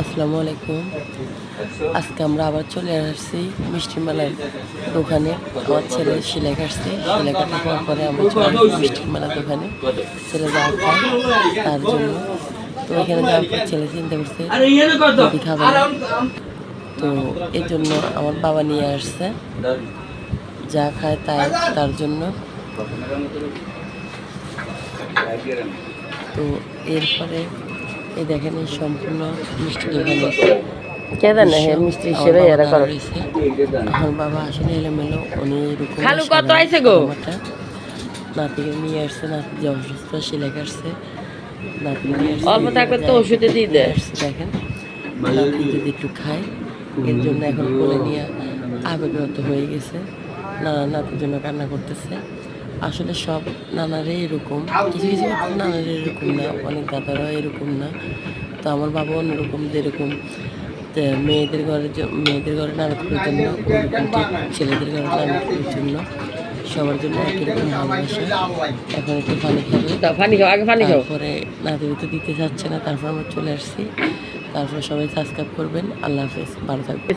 আসসালামু আলাইকুম। আজকে আমরা আবার চলে আসছি মিষ্টি মেলার দোকানে। আমার ছেলে সেলাই কাটছে, সেলাই কাটার পরে আমরা চলে আসছি মিষ্টি মেলার দোকানে। ছেলে যা খায় তার জন্য। তো এখানে যাওয়ার পর ছেলে চিন্তা করছে যদি খাবে না, তো এই জন্য আমার বাবা নিয়ে আসছে যা খায় তার জন্য। তো এরপরে এই দেখেন এই সম্পূর্ণ মিষ্টি দোকানে মিষ্টি হিসেবে রয়েছে। আমার বাবা আসলে এলোমেলো, উনি এরকম নাতিকে নিয়ে আসছে, নাতি যে অসুস্থ সেলাই কাটছে, নাতি নিয়ে আসছে দেখেন নাতি যদি একটু খায়, এর জন্য এখন কোলে নিয়ে আবেগরত হয়ে গেছে, নাতির জন্য কান্না করতেছে। আসলে সব নানারাই এরকম, কিছু কিছু নানারা এরকম না, অনেক দাদারাও এরকম না। তো আমার বাবা অন্যরকম, যেরকম মেয়েদের ঘরে নারকেলের জন্য ওরকম ঠিক ছেলেদের ঘরে নারকেলের জন্য সবার জন্য একই রকম ভালোবাসা। এখন একটু পানি খাবে, তারপরে নাতিকে তো দিতে চাচ্ছে না, তারপর আমরা চলে আসছি। তারপর সবাই সাবস্ক্রাইব করবেন। আল্লাহ হাফেজ, ভালো থাকবে।